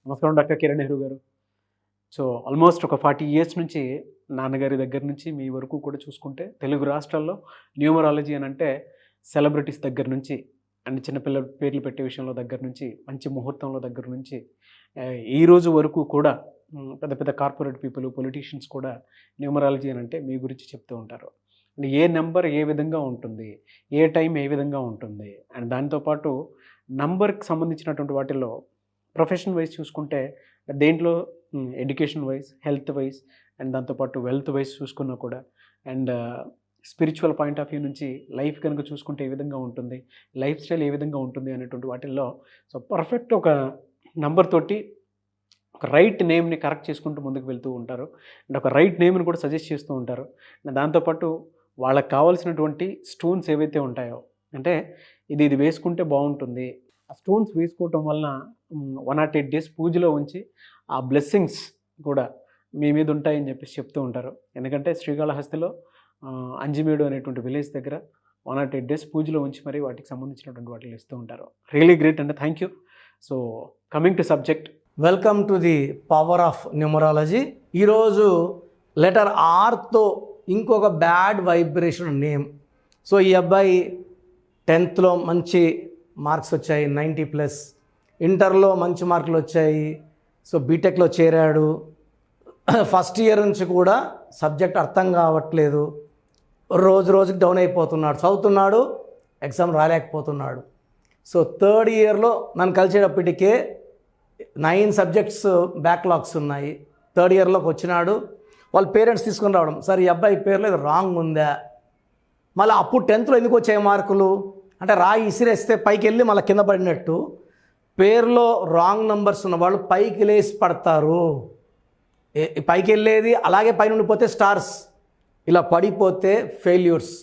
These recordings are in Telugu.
నమస్కారం డాక్టర్ కిరణ్ నెహ్రూ గారు. సో ఆల్మోస్ట్ ఒక 40 ఇయర్స్ నుంచి నాన్నగారి దగ్గర నుంచి మీ వరకు కూడా చూసుకుంటే తెలుగు రాష్ట్రాల్లో న్యూమరాలజీ అని అంటే సెలబ్రిటీస్ దగ్గర నుంచి అండ్ చిన్నపిల్లల పేర్లు పెట్టే విషయంలో దగ్గర నుంచి మంచి ముహూర్తంలో దగ్గర నుంచి ఈ రోజు వరకు కూడా పెద్ద పెద్ద కార్పొరేట్ పీపుల్ పొలిటీషియన్స్ కూడా న్యూమరాలజీ అని అంటే మీ గురించి చెప్తూ ఉంటారు. అండ్ ఏ నెంబర్ ఏ విధంగా ఉంటుంది, ఏ టైం ఏ విధంగా ఉంటుంది, అండ్ దాంతోపాటు నంబర్కి సంబంధించినటువంటి వాటిల్లో ప్రొఫెషన్ వైజ్ చూసుకుంటే దేంట్లో education wise, health wise and దాంతోపాటు వెల్త్ వైజ్ చూసుకున్నా కూడా and spiritual point of view నుంచి లైఫ్ కనుక చూసుకుంటే ఏ విధంగా ఉంటుంది, లైఫ్ స్టైల్ ఏ విధంగా ఉంటుంది అనేటువంటి వాటిల్లో సో పర్ఫెక్ట్ ఒక నంబర్ తోటి ఒక రైట్ నేమ్ని కరెక్ట్ చేసుకుంటూ ముందుకు వెళ్తూ ఉంటారు అండ్ ఒక రైట్ నేమ్ని కూడా సజెస్ట్ చేస్తూ ఉంటారు. దాంతోపాటు వాళ్ళకి కావాల్సినటువంటి స్టోన్స్ ఏవైతే ఉంటాయో అంటే ఇది వేసుకుంటే బాగుంటుంది, ఆ స్టోన్స్ వేసుకోవటం వలన 108 days పూజలో ఉంచి ఆ బ్లెస్సింగ్స్ కూడా మీ మీద ఉంటాయని చెప్పేసి చెప్తూ ఉంటారు. ఎందుకంటే శ్రీకాళహస్తిలో అంజిమేడు అనేటువంటి విలేజ్ దగ్గర 108 days పూజలో ఉంచి మరి వాటికి సంబంధించినటువంటి వాటిని ఇస్తూ ఉంటారు. రియలీ గ్రేట్ అండి, thank you. So coming to subject, welcome to the power of numerology. ఈరోజు లెటర్ ఆర్తో ఇంకొక బ్యాడ్ వైబ్రేషన్ నేమ్. సో ఈ అబ్బాయి 10th మంచి మార్క్స్ వచ్చాయి, 90+. ఇంటర్లో మంచి మార్కులు వచ్చాయి. సో బీటెక్లో చేరాడు. ఫస్ట్ ఇయర్ నుంచి కూడా సబ్జెక్ట్ అర్థం కావట్లేదు. రోజు రోజుకి డౌన్ అయిపోతున్నాడు. చదువుతున్నాడు, ఎగ్జామ్ రాలేకపోతున్నాడు. సో 3rd ఇయర్లో నన్ను కలిసేటప్పటికే 9 సబ్జెక్ట్స్ బ్యాక్లాగ్స్ ఉన్నాయి. 3rd ఇయర్లోకి వచ్చినాడు. వాళ్ళ పేరెంట్స్ తీసుకొని రావడం, సార్ ఈ అబ్బాయి పేరులో ఇది రాంగ్ ఉందా, మళ్ళీ అప్పుడు 10th ఎందుకు వచ్చాయి మార్కులు అంటే రాయి ఇసిరేస్తే పైకి వెళ్ళి మళ్ళీ కింద పడినట్టు పేరులో రాంగ్ నంబర్స్ ఉన్న వాళ్ళు పైకి లేసి పడతారు. పైకి వెళ్ళేది అలాగే పైన పోతే స్టార్స్, ఇలా పడిపోతే ఫెయిల్యూర్స్.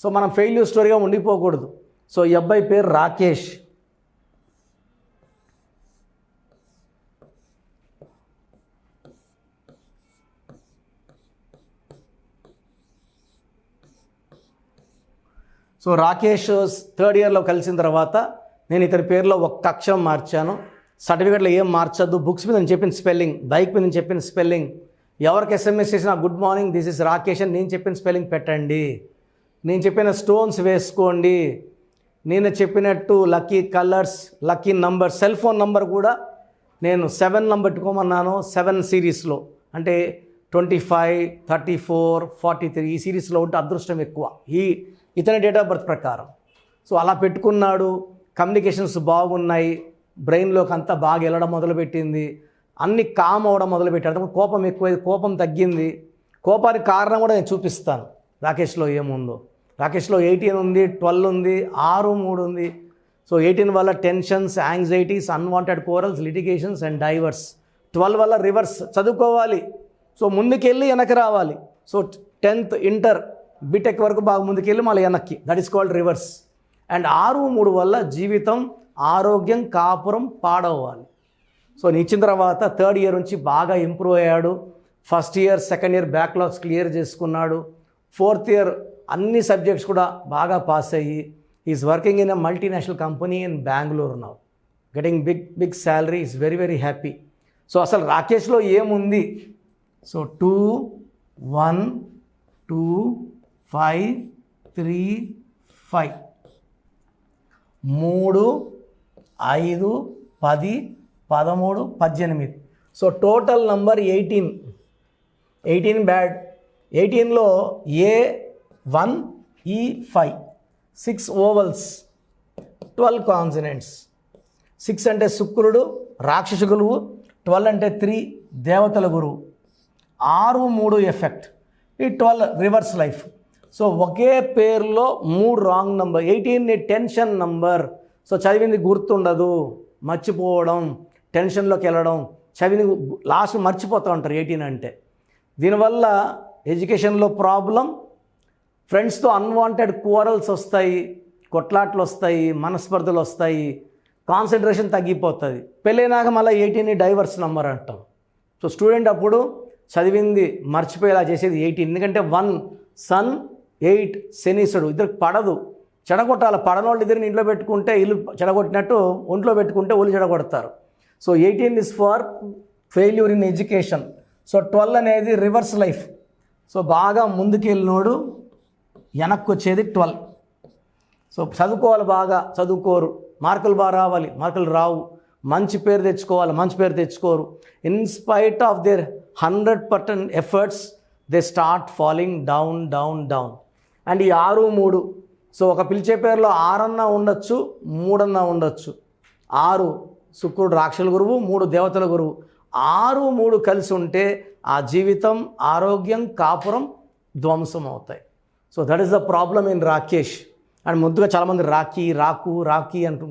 సో మనం ఫెయిల్యూర్ స్టోరీగా ఉండిపోకూడదు. సో ఈ అబ్బాయి పేరు రాకేష్. సో రాకేష్ 3rd ఇయర్లో కలిసిన తర్వాత నేను ఇతని పేరులో ఒక్క అక్షరం మార్చాను. సర్టిఫికేట్లో ఏం మార్చొద్దు, బుక్స్ మీద నేను చెప్పిన స్పెల్లింగ్, బైక్ మీద నేను చెప్పిన స్పెల్లింగ్, ఎవరికి ఎస్ఎంఎస్ చేసినా good morning this is Rakesh అని నేను చెప్పిన స్పెల్లింగ్ పెట్టండి, నేను చెప్పిన స్టోన్స్ వేసుకోండి, నేను చెప్పినట్టు lucky colours, lucky number, cell phone number కూడా నేను 7 నంబర్ పెట్టుకోమన్నాను. 7 సిరీస్లో అంటే 25, 34, 43 ఈ సిరీస్లో ఉంటే అదృష్టం ఎక్కువ ఇతని డేట్ ఆఫ్ బర్త్ ప్రకారం. సో అలా పెట్టుకున్నాడు. కమ్యూనికేషన్స్ బాగున్నాయి, బ్రెయిన్లోకి అంతా బాగా వెళ్ళడం మొదలుపెట్టింది, అన్ని కామ్ అవ్వడం మొదలుపెట్టాడు. కోపం ఎక్కువైంది, కోపం తగ్గింది. కోపానికి కారణం కూడా నేను చూపిస్తాను రాకేష్లో ఏముందో. రాకేష్లో 18 ఉంది, 12 ఉంది, 6, 3 ఉంది. సో 18 వల్ల tensions, anxieties, unwanted corals, litigations and diverse. 12 వల్ల రివర్స్, చదువుకోవాలి, సో ముందుకెళ్ళి వెనక్కి రావాలి. సో 10th ఇంటర్ బీటెక్ వరకు బాగా ముందుకెళ్ళి మళ్ళీ వెనక్కి, that is called reverse. And 6, 3 వల్ల జీవితం, ఆరోగ్యం, కాపురం పాడవ్వాలి. సో ఇచ్చిన తర్వాత 3rd ఇయర్ నుంచి బాగా ఇంప్రూవ్ అయ్యాడు. First year, second year backlogs clear చేసుకున్నాడు. 4th ఇయర్ అన్ని సబ్జెక్ట్స్ కూడా బాగా పాస్ అయ్యి is working in a multinational company in Bengaluru now, getting big salary, is very very happy. So అసలు రాకేష్లో ఏముంది? So 2, 1, 2, 5, 3, 5, 3, 5, 10, 13, 18. So total number 18 bad. 18లో A1, E5, 6 ఓవల్స్, 12 కాన్సనెంట్స్. 6 అంటే శుక్రుడు, రాక్షస గురువు. 12 అంటే 3 దేవతల గురువు. 6, 3 ఎఫెక్ట్. ఈ 12 రివర్స్ లైఫ్. సో ఒకే పేరులో 3 wrong number. 18 tension number. So చదివింది గుర్తుండదు, మర్చిపోవడం, టెన్షన్లోకి వెళ్ళడం, చదివింది లాస్ట్ మర్చిపోతూ ఉంటారు 18 అంటే. దీనివల్ల ఎడ్యుకేషన్లో ప్రాబ్లం, ఫ్రెండ్స్తో అన్వాంటెడ్ క్వారల్స్ వస్తాయి, కొట్లాట్లు వస్తాయి, మనస్పర్ధలు వస్తాయి, కాన్సన్ట్రేషన్ తగ్గిపోతుంది. పెళ్ళైనాక మళ్ళీ 18 డైవర్స్ నంబర్ అంటాం. సో స్టూడెంట్ అప్పుడు చదివింది మర్చిపోయేలా చేసేది 18. ఎందుకంటే 1 సన్, 8 శనీసుడు. ఇద్దరికి పడదు, చెడగొట్టాలి. పడనోళ్ళు ఇద్దరిని ఇంట్లో పెట్టుకుంటే ఇల్లు చెడగొట్టినట్టు, ఒంట్లో పెట్టుకుంటే ఒళ్ళు చెడగొడతారు. So 18 is for failure in education. So 12 అనేది రివర్స్ లైఫ్. సో బాగా ముందుకు వెళ్ళినోడు వెనక్కి వచ్చేది 12. సో చదువుకోవాలి, బాగా చదువుకోరు, మార్కులు బాగా రావాలి, మార్కులు రావు, మంచి పేరు తెచ్చుకోవాలి, మంచి పేరు తెచ్చుకోరు. In spite of their 100% efforts they start falling down down down. And ఈ 6, 3, సో ఒక పిలిచే పేరులో 6 అన్నా ఉండొచ్చు, 3 అన్నా ఉండొచ్చు. 6 శుక్రుడు రాక్షసుల గురువు, 3 దేవతల గురువు. 6, 3 కలిసి ఉంటే ఆ జీవితం, ఆరోగ్యం, కాపురం ధ్వంసం అవుతాయి. So that is the problem in Rakesh. And ముందుగా చాలామంది రాఖీ, రాఖీ అంటూ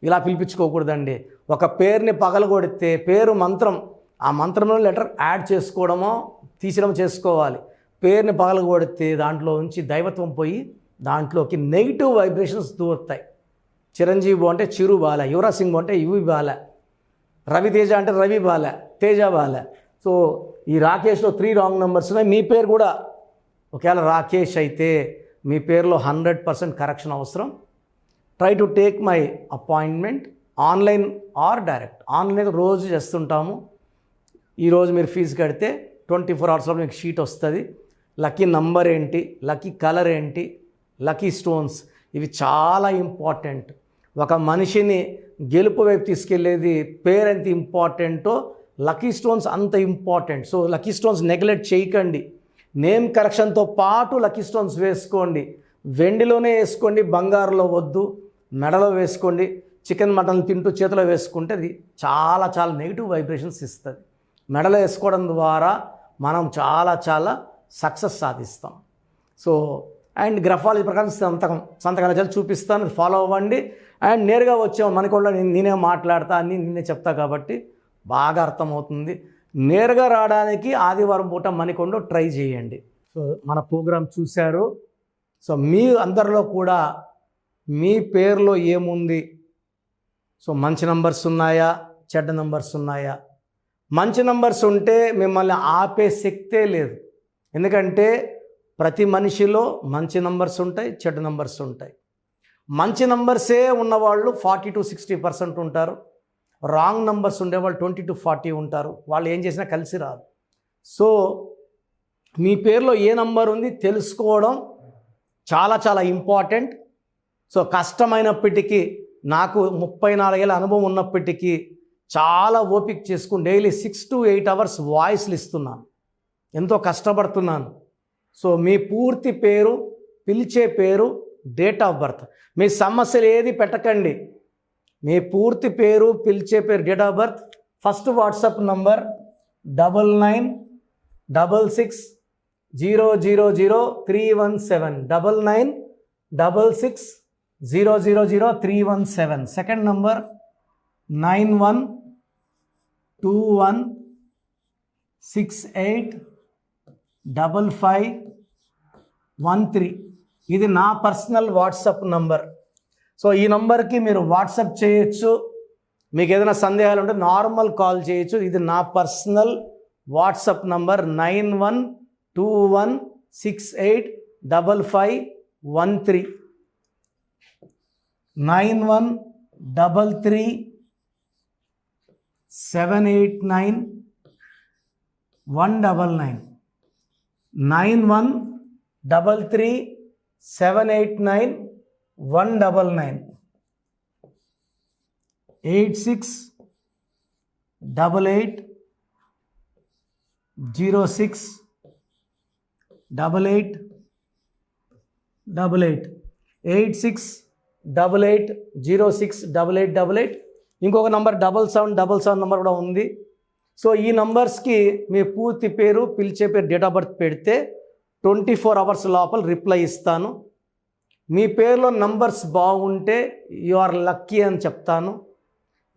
ఇలా పిలిపించుకోకూడదండి. ఒక పేరుని పగలగొడితే పేరు మంత్రం, ఆ మంత్రంలో లెటర్ యాడ్ చేసుకోవడమో తీసడం చేసుకోవాలి. పేరుని పగలగొడితే దాంట్లో నుంచి దైవత్వం పోయి దాంట్లోకి నెగిటివ్ వైబ్రేషన్స్ దూరుతాయి. చిరంజీవి బాగుంటే చిరు బాల, యువరాజ్ సింగ్ బాగుంటే యువి బాల, రవితేజ అంటే రవి బాల, తేజ బాల. సో ఈ రాకేష్లో 3 రాంగ్ నెంబర్స్ ఉన్నాయి. మీ పేరు కూడా ఒకవేళ రాకేష్ అయితే మీ పేరులో 100% కరెక్షన్ అవసరం. Try to take my appointment online or direct. Online రోజు చేస్తుంటాము. ఈరోజు మీరు ఫీజు కడితే 24 అవర్స్లో మీకు షీట్ వస్తుంది. లక్కీ నంబర్ ఏంటి, లక్కీ కలర్ ఏంటి, లక్కీ స్టోన్స్, ఇవి చాలా ఇంపార్టెంట్. ఒక మనిషిని గెలుపు వైపు తీసుకెళ్ళేది పేరు ఎంత ఇంపార్టెంటో లక్కీ స్టోన్స్ అంత important. So lucky stones neglect చేయకండి. నేమ్ కరెక్షన్తో పాటు లక్కీ స్టోన్స్ వేసుకోండి. వెండిలోనే వేసుకోండి, బంగారులో వద్దు. మెడలో వేసుకోండి. చికెన్ మటన్ తింటూ చేతిలో వేసుకుంటే అది చాలా చాలా నెగిటివ్ వైబ్రేషన్స్ ఇస్తుంది. మెడలో వేసుకోవడం ద్వారా మనం చాలా సక్సెస్ సాధిస్తాం. సో అండ్ గ్రఫాలజీ ప్రకారం సంతకాలు చాలా చూపిస్తాను, ఫాలో అవ్వండి. అండ్ నేరుగా వచ్చాము మనకుండా నేనే మాట్లాడతా అని నేనే చెప్తా కాబట్టి బాగా అర్థమవుతుంది. నేరుగా రావడానికి ఆదివారం పూట మణికొండ ట్రై చేయండి. సో మన ప్రోగ్రాం చూశారు. సో మీ అందరిలో కూడా మీ పేరులో ఏముంది, సో మంచి నంబర్స్ ఉన్నాయా, చెడ్డ నంబర్స్ ఉన్నాయా? మంచి నంబర్స్ ఉంటే మిమ్మల్ని ఆపే శక్తే లేదు. ఎందుకంటే ప్రతి మనిషిలో మంచి నంబర్స్ ఉంటాయి, చెడ్డ నంబర్స్ ఉంటాయి. మంచి నంబర్సే ఉన్నవాళ్ళు 40 to 60% ఉంటారు. రాంగ్ నంబర్స్ ఉండేవాళ్ళు 20 to 40 ఉంటారు. వాళ్ళు ఏం చేసినా కలిసి రాదు. సో మీ పేరులో ఏ నంబర్ ఉంది తెలుసుకోవడం చాలా ఇంపార్టెంట్. సో కష్టమైనప్పటికీ, నాకు 34 ఏళ్ళ అనుభవం ఉన్నప్పటికీ చాలా ఓపిక చేసుకుని డైలీ 6 to 8 hours వాయిస్లు ఇస్తున్నాను. ఎంతో కష్టపడుతున్నాను. సో మీ పూర్తి పేరు, పిలిచే పేరు, డేట్ ఆఫ్ బర్త్, మీ సమస్యలు ఏది పెట్టకండి. మీ పూర్తి పేరు, పిలిచే పేరు, date of birth, first WhatsApp number 9966000317 9966000317. Second number 9121685513. ఇది నా పర్సనల్ వాట్సాప్ నంబర్. సో ఈ నంబర్కి మీరు వాట్సాప్ చేయొచ్చు. మీకు ఏదైనా సందేహాలు ఉంటే నార్మల్ కాల్ చేయొచ్చు. ఇది నా పర్సనల్ వాట్సాప్ నంబర్ 9121685513 9133789199 9133789199 8688068888 8688068888. ఇంకొక నంబర్ 7777 నంబర్ కూడా ఉంది. సో ఈ నంబర్స్కి మీ పూర్తి పేరు, పిలిచే పేరు, డేట్ ఆఫ్ బర్త్ పెడితే 24 hours లోపల రిప్లై ఇస్తాను. మీ పేరులో నంబర్స్ బాగుంటే యు ఆర్ లక్కీ అని చెప్తాను.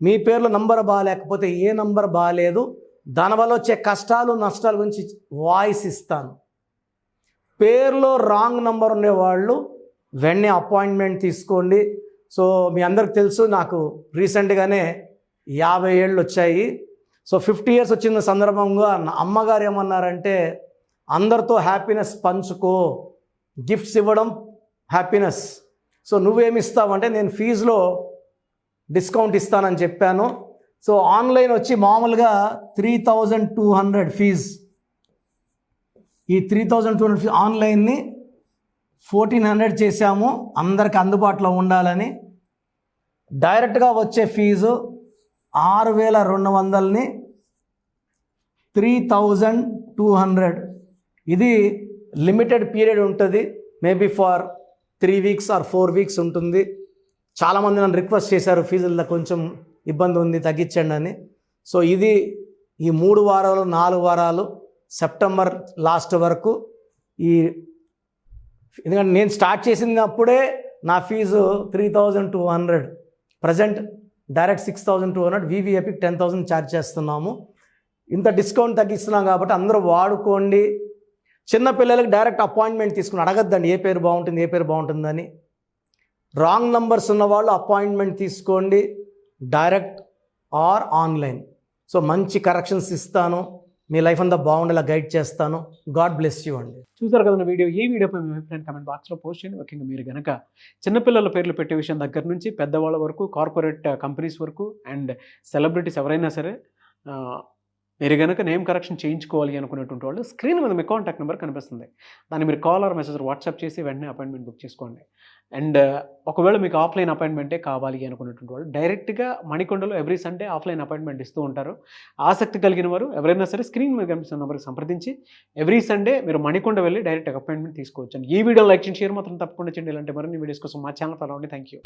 మీ పేరులో నంబర్ బాగాలేకపోతే ఏ నంబర్ బాగాలేదు, దానివల్ల వచ్చే కష్టాలు నష్టాల గురించి వాయిస్ ఇస్తాను. పేరులో రాంగ్ నంబర్ ఉండేవాళ్ళు వెంటనే అపాయింట్మెంట్ తీసుకోండి. సో మీ అందరికి తెలుసు, నాకు రీసెంట్గానే 50 ఏళ్ళు వచ్చాయి. సో 50 years వచ్చిన సందర్భంగా నా అమ్మగారు ఏమన్నారంటే, అందరితో హ్యాపీనెస్ పంచుకో, గిఫ్ట్స్ ఇవ్వడం హ్యాపీనెస్. సో నువ్వేమి ఇస్తావంటే, నేను ఫీజులో డిస్కౌంట్ ఇస్తానని చెప్పాను. సో ఆన్లైన్ వచ్చి మామూలుగా 3,200 ఫీజ్. ఈ 3,200 ఫీ ఆన్లైన్ని 1,400 చేశాము అందరికి అందుబాటులో ఉండాలని. డైరెక్ట్గా వచ్చే ఫీజు 6,200ని 3,200. ఇది లిమిటెడ్ పీరియడ్ ఉంటుంది, maybe for 3 weeks or 4 weeks ఉంటుంది. చాలామంది నన్ను రిక్వెస్ట్ చేశారు ఫీజుల్లో కొంచెం ఇబ్బంది ఉంది తగ్గించండి అని. సో ఇది ఈ 3 వారాలు 4 వారాలు సెప్టెంబర్ లాస్ట్ వరకు. ఎందుకంటే నేను స్టార్ట్ చేసినప్పుడే నా ఫీజు 3,200. ప్రజెంట్ డైరెక్ట్ 6,200, వివిఐపికి 10,000 ఛార్జ్ చేస్తున్నాము. ఇంత డిస్కౌంట్ తగ్గిస్తున్నాం కాబట్టి అందరూ వాడుకోండి. చిన్నపిల్లలకి డైరెక్ట్ అపాయింట్మెంట్ తీసుకుని అడగద్దండి ఏ పేరు బాగుంటుందని. రాంగ్ నంబర్స్ ఉన్నవాళ్ళు అపాయింట్మెంట్ తీసుకోండి, డైరెక్ట్ ఆర్ ఆన్లైన్. సో మంచి కరెక్షన్స్ ఇస్తాను, మీ లైఫ్ అంతా బాగుండేలా గైడ్ చేస్తాను. గాడ్ బ్లెస్ యూ అండి. చూసారు కదా వీడియో. ఈ వీడియోపై మీ అభిప్రాయం కమెంట్ బాక్స్లో పోస్ట్ చేయండి. ముఖ్యంగా మీరు కనుక చిన్నపిల్లల పేర్లు పెట్టే విషయం దగ్గర నుంచి పెద్దవాళ్ళ వరకు, కార్పొరేట్ కంపెనీస్ వరకు అండ్ సెలబ్రిటీస్ ఎవరైనా సరే మీరు కనుక నేమ్ కరెక్షన్ చేయించుకోవాలి అనుకునేటువంటి వాళ్ళు స్క్రీన్ మీద మీ కాంటాక్ట్ నెంబర్ కనిపిస్తుంది. దాన్ని మీరు కాల్ ఆర్ మెసేజ్ వాట్సాప్ చేసి వెంటనే అపాయింట్మెంట్ బుక్ చేసుకోండి. అండ్ ఒకవేళ మీకు ఆఫ్లైన్ అపాయింట్మెంటే కావాలి అనుకునేటువంటి వాళ్ళు డైరెక్ట్గా మణికొండలో ఎవ్రీ సండే ఆఫ్లైన్ అపాయింట్మెంట్ ఇస్తూ ఉంటారు. ఆసక్తి కలిగిన వారు ఎవరైనా సరే స్క్రీన్ మీద కనిపిస్తున్న నెంబర్కి సంప్రదించి ఎవ్రీ సండే మీరు మణికొండ వెళ్ళి డైరెక్ట్ అపాయింట్మెంట్ తీసుకోవచ్చు. ఈ వీడియో లైక్ చేయండి, షేర్ మాత్రం తప్పకుండా చేయండి. ఇలాంటి మరిన్ని వీడియోస్ కోసం మా ఛానల్ ఫాలో అవ్వండి. Thank you.